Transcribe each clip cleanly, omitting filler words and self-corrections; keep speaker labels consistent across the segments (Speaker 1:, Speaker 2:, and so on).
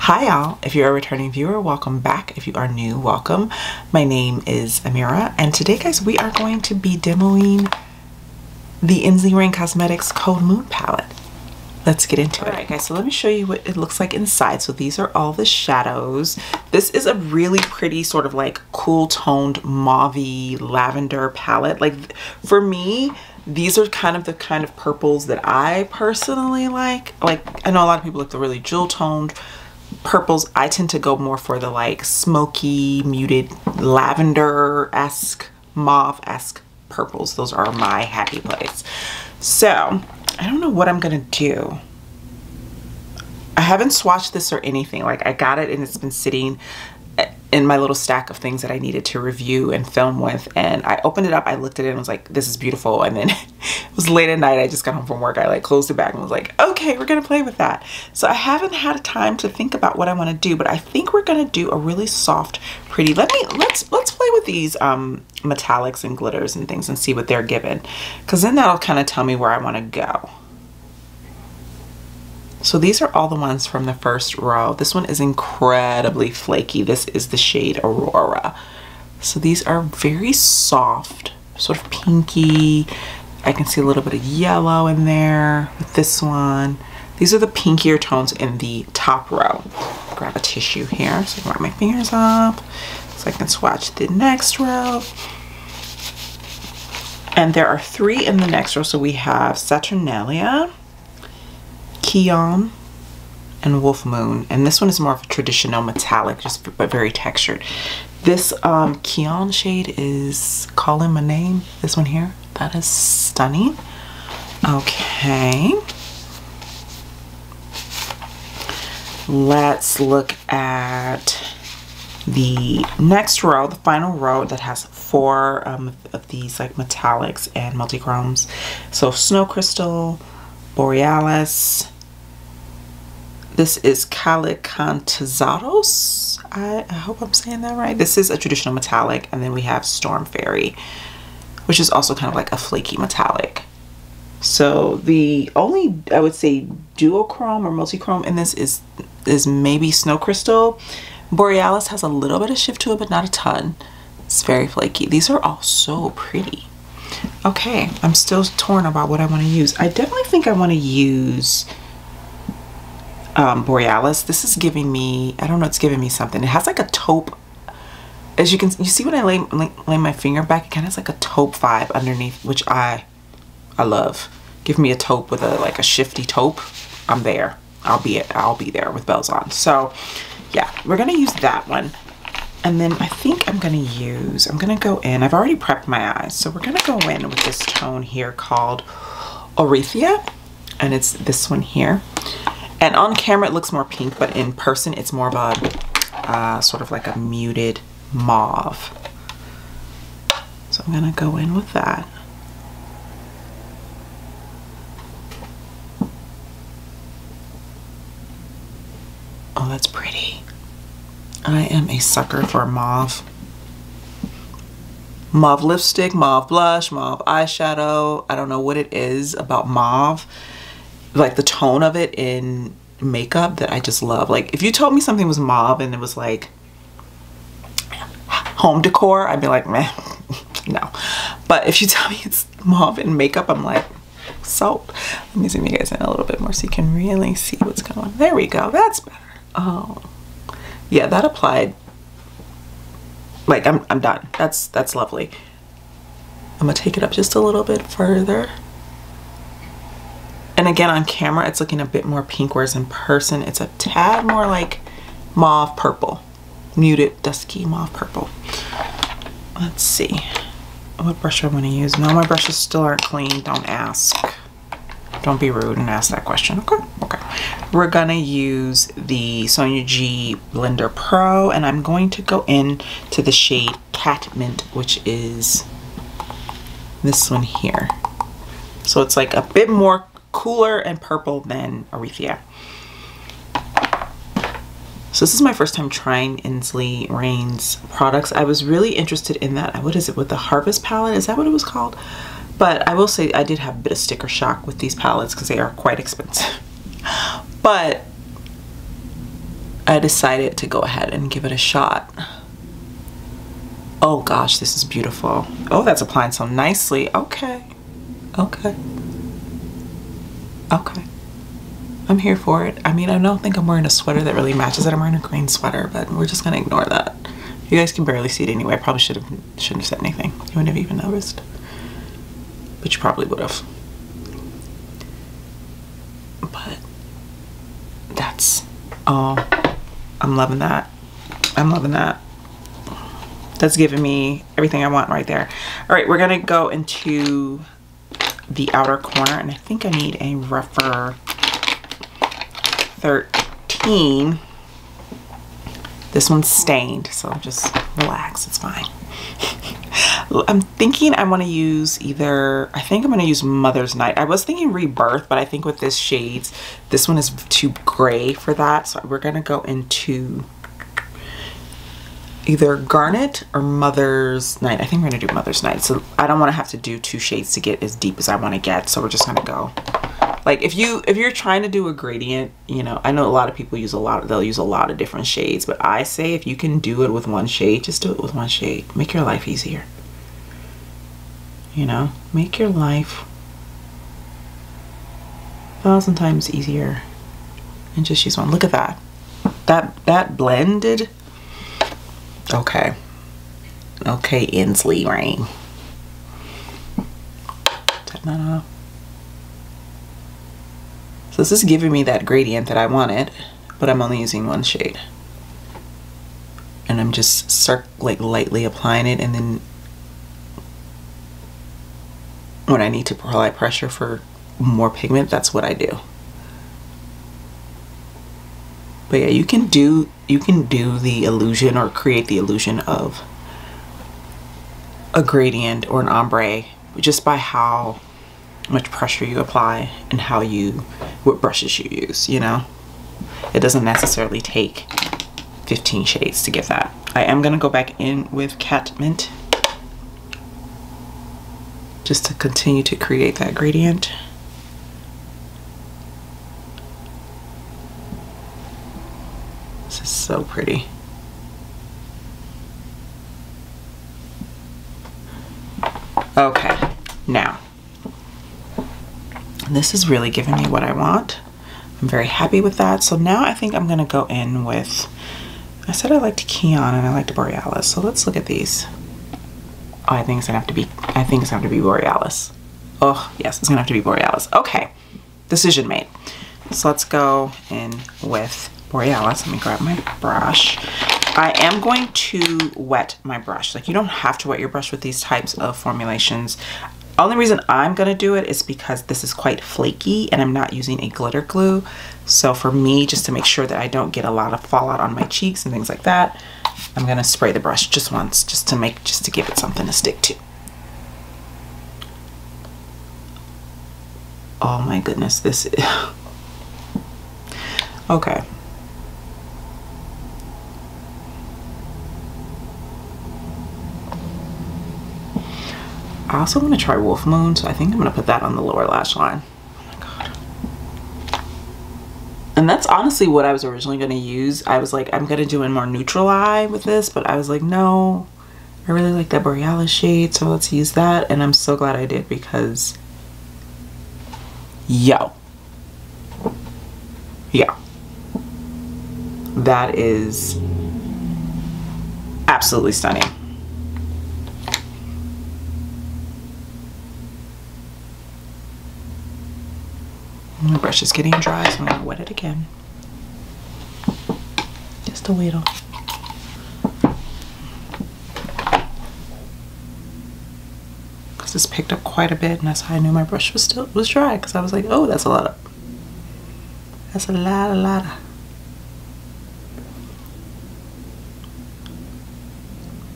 Speaker 1: Hi y'all, if you're a returning viewer, welcome back. If you are new, welcome. My name is Amira, and today guys, we are going to be demoing the Ensley Cosmetics Cold Mood palette. Let's get into it. Alright guys, so let me show you what it looks like inside. So these are all the shadows. This is a really pretty sort of like cool toned mauve-y lavender palette. Like for me, these are kind of purples that I personally like. Like I know a lot of people like the really jewel toned purples. I tend to go more for the like smoky, muted, lavender-esque, mauve-esque purples. Those are my happy place. So I don't know what I'm gonna do. I haven't swatched this or anything. Like I got it and it's been sitting in my little stack of things that I needed to review and film with, and I opened it up, I looked at it and was like, this is beautiful. And then it was late at night, I just got home from work, I like closed it back and was like, okay, we're gonna play with that. So I haven't had time to think about what I want to do, but I think we're gonna do a really soft, pretty, let's play with these metallics and glitters and things and see what they're given, because then that'll kind of tell me where I want to go. So these are all the ones from the first row. This one is incredibly flaky. This is the shade Aurora. So these are very soft, sort of pinky. I can see a little bit of yellow in there with this one. These are the pinkier tones in the top row. Grab a tissue here so I can wipe my fingers off so I can swatch the next row. And there are 3 in the next row. So we have Saturnalia, Keon, and Wolf Moon, and this one is more of a traditional metallic, but very textured. This Keon shade is Calling My Name. This one here, that is stunning. Okay, let's look at the next row, the final row that has 4 of these like metallics and multichromes. So Snow Crystal, Borealis. This is Calicantizados. I hope I'm saying that right. This is a traditional metallic, and then we have Storm Fairy, which is also kind of like a flaky metallic. So the only, I would say, duochrome or multichrome in this is maybe Snow Crystal. Borealis has a little bit of shift to it, but not a ton. It's very flaky. These are all so pretty. Okay, I'm still torn about what I want to use. I definitely think I want to use Borealis. This is giving me, I don't know, it's giving me something. It has like a taupe, as you see when I lay my finger back, it kind of has like a taupe vibe underneath, which I love. Give me a taupe with like a shifty taupe. I'm there. I'll be there with bells on. So yeah, we're gonna use that one. And then I think I'm gonna go in, I've already prepped my eyes, so we're gonna go in with this tone here called Orethia, and it's this one here. And on camera it looks more pink, but in person it's more of a sort of like a muted mauve. So I'm gonna go in with that. Oh, that's pretty. I am a sucker for mauve. Mauve lipstick, mauve blush, mauve eyeshadow. I don't know what it is about mauve, like the tone of it in makeup, that I just love. Like if you told me something was mauve and it was like home decor, I'd be like, meh, no. But if you tell me it's mauve in makeup, I'm like, sold. Let me zoom you guys in a little bit more so you can really see what's going on. There we go, that's better. Oh yeah, that applied. Like I'm done. That's lovely. I'm gonna take it up just a little bit further. And again, on camera it's looking a bit more pink, whereas in person it's a tad more like mauve purple, muted dusky mauve purple. Let's see what brush I want to use. No, my brushes still aren't clean. Don't ask. Don't be rude and ask that question. Okay. We're gonna use the Sonia G Blender Pro, and I'm going to go in to the shade Cat Mint, which is this one here. So it's like a bit more cooler and purple than Orethia. So this is my first time trying Ensley products. I was really interested in that, what is it, with the Harvest palette? Is that what it was called? But I will say I did have a bit of sticker shock with these palettes because they are quite expensive. But I decided to go ahead and give it a shot. Oh gosh, this is beautiful. Oh, that's applying so nicely. Okay. Okay. Okay. I'm here for it. I mean, I don't think I'm wearing a sweater that really matches it. I'm wearing a green sweater, but we're just gonna ignore that. You guys can barely see it anyway. I probably shouldn't have said anything. You wouldn't have even noticed. But you probably would have. But that's all. I'm loving that. I'm loving that. That's giving me everything I want right there. All right, we're gonna go into the outer corner, and I think I need a rougher 13. This one's stained, so just relax, it's fine. I'm thinking I want to use either, I think I'm going to use Mother's Night. I was thinking Rebirth, but I think with this shades, this one is too gray for that. So we're going to go into either Garnet or Mother's Night. I think we're going to do Mother's Night. So I don't want to have to do 2 shades to get as deep as I want to get. So we're just going to go. Like if you're trying to do a gradient, you know, I know a lot of people they'll use a lot of different shades, but I say if you can do it with one shade, just do it with one shade. Make your life easier. You know, make your life 1,000 times easier and just use one. Look at that. That blended. Okay. Okay, Ensley rain. No. So this is giving me that gradient that I wanted, but I'm only using one shade. And I'm just like lightly applying it, and then when I need to apply pressure for more pigment, that's what I do. But yeah, you can do the illusion or create the illusion of a gradient or an ombre just by how much pressure you apply and what brushes you use, you know. It doesn't necessarily take 15 shades to give that. I am gonna go back in with Cat Mint just to continue to create that gradient. This is so pretty. Okay, now this is really giving me what I want. I'm very happy with that. So now I think I'm gonna go in with, I said I liked Keon and I liked Borealis. So let's look at these. Oh, I think it's gonna have to be Borealis. Oh yes, it's gonna have to be Borealis. Okay, decision made. So let's go in with Borealis. Let me grab my brush. I am going to wet my brush. Like, you don't have to wet your brush with these types of formulations. Only reason I'm gonna do it is because this is quite flaky and I'm not using a glitter glue. So for me, just to make sure that I don't get a lot of fallout on my cheeks and things like that, I'm gonna spray the brush just once, just to give it something to stick to. Oh my goodness, this is okay. I also want to try Wolf Moon, so I think I'm going to put that on the lower lash line. Oh my god. And that's honestly what I was originally going to use. I was like, I'm going to do a more neutral eye with this, but I was like, no, I really like that Borealis shade, so let's use that. And I'm so glad I did, because yo, that is absolutely stunning. My brush is getting dry, so I'm gonna wet it again. Just a little. Because this picked up quite a bit, and that's how I knew my brush was dry. Because I was like, oh, that's a lot. That's a lot.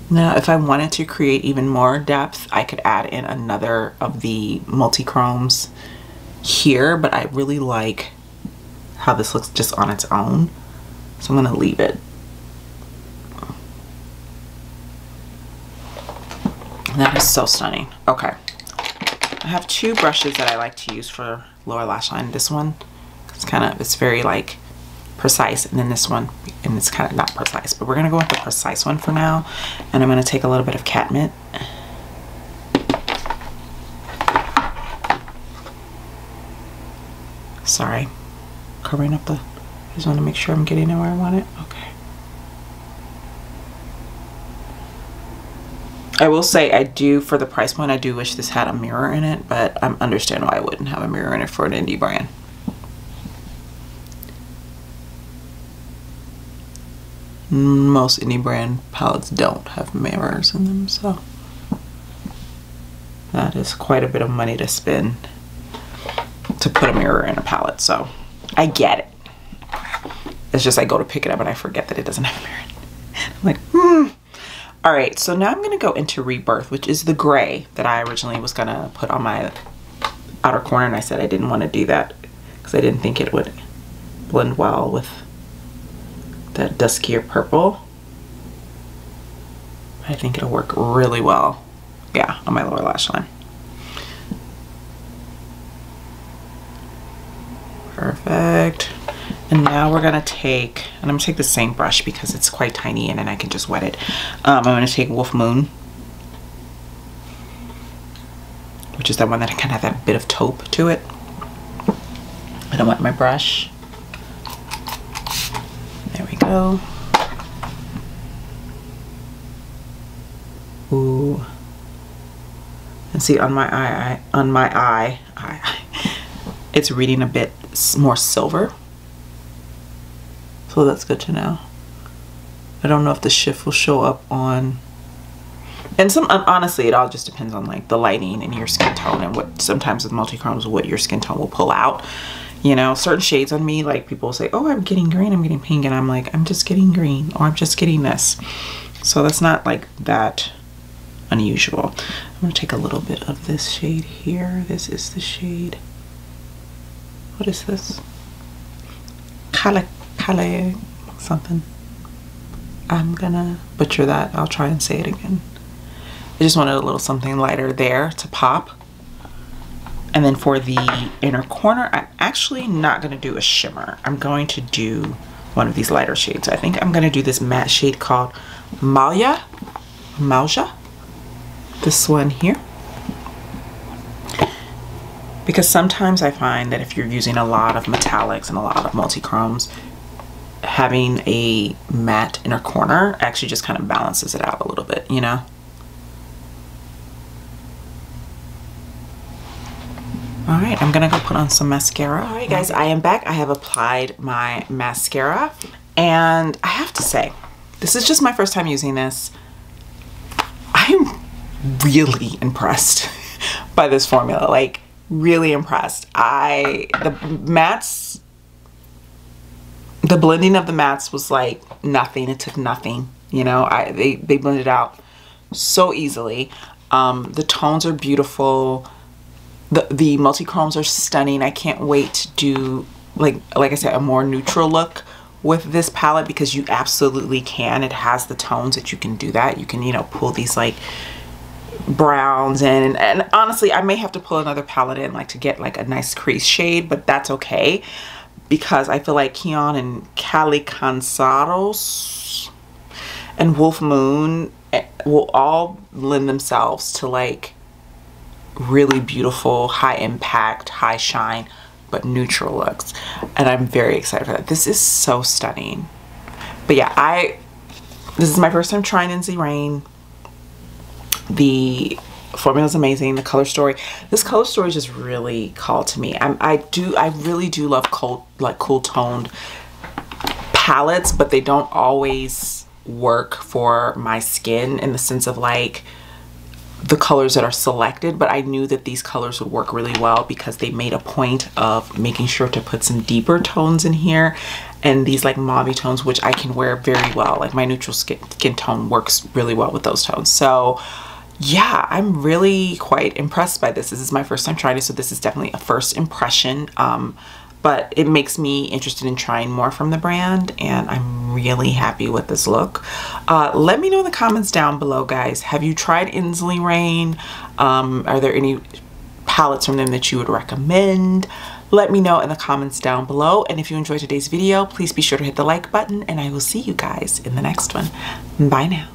Speaker 1: Now, if I wanted to create even more depth, I could add in another of the multi-chromes here, but I really like how this looks just on its own, so I'm gonna leave it. That is so stunning. Okay, I have 2 brushes that I like to use for lower lash line. This one, it's very like Precise, and then this one, and it's kind of not precise, but we're gonna go with the precise one for now. And I'm gonna take a little bit of catmint. Sorry, covering up the, just want to make sure I'm getting it where I want it. Okay. I will say I do, for the price point, I do wish this had a mirror in it, but I understand why I wouldn't have a mirror in it for an indie brand. Most indie brand palettes don't have mirrors in them, so that is quite a bit of money to spend to put a mirror in a palette, so I get it. It's just I go to pick it up and I forget that it doesn't have a mirror in it. I'm like, All right, so now I'm gonna go into Rebirth, which is the gray that I originally was gonna put on my outer corner, and I said I didn't want to do that because I didn't think it would blend well with that duskier purple. I think it'll work really well, yeah, on my lower lash line. Perfect. And now we're gonna take, and I'm gonna take the same brush because it's quite tiny and then I can just wet it. I'm gonna take Wolf Moon, which is that one that kind of have that bit of taupe to it. I don't wet my brush. There we go. Ooh. And see on my eye, it's reading a bit more silver. So that's good to know. I don't know if the shift will show up on, and honestly, it all just depends on like the lighting and your skin tone, and what sometimes with multi-chromes, what your skin tone will pull out. You know, certain shades on me, like people say, oh, I'm getting green, I'm getting pink, and I'm like, I'm just getting green, or I'm just getting this. So that's not like that unusual. I'm gonna take a little bit of this shade here. This is the shade, what is this? Kale something. I'm gonna butcher that. I'll try and say it again. I just wanted a little something lighter there to pop. And then for the inner corner, I'm actually not gonna do a shimmer. I'm going to do one of these lighter shades. I think I'm gonna do this matte shade called Malja. This one here. Because sometimes I find that if you're using a lot of metallics and a lot of multi-chromes, having a matte inner corner actually just kind of balances it out a little bit, you know? All right, I'm gonna go put on some mascara. All right, guys, I am back. I have applied my mascara, and I have to say, this is just my first time using this. I'm really impressed by this formula. Like, really impressed. The mattes, the blending of the mattes was like nothing. It took nothing, you know. They blended out so easily. The tones are beautiful. The multi-chromes are stunning. I can't wait to do, like I said, a more neutral look with this palette, because you absolutely can. It has the tones that you can do that. You can, you know, pull these like browns in, and honestly, I may have to pull another palette in like to get like a nice crease shade, but that's okay, because I feel like Kion and Cali Cansados and Wolf Moon will all lend themselves to like really beautiful, high impact, high shine, but neutral looks. And I'm very excited for that. This is so stunning. But yeah, this is my first time trying Ensley Rain. The formula is amazing. The color story, this color story just really called to me. I really do love cool toned palettes, but they don't always work for my skin in the sense of like the colors that are selected. But I knew that these colors would work really well because they made a point of making sure to put some deeper tones in here, and these like mauve tones, which I can wear very well. Like my neutral skin tone works really well with those tones. So yeah, I'm really quite impressed by this. This is my first time trying it, so this is definitely a first impression. But it makes me interested in trying more from the brand, and I'm really happy with this look. Let me know in the comments down below, guys. Have you tried Ensley Rain? Are there any palettes from them that you would recommend? Let me know in the comments down below. And if you enjoyed today's video, please be sure to hit the like button, and I will see you guys in the next one. Bye now.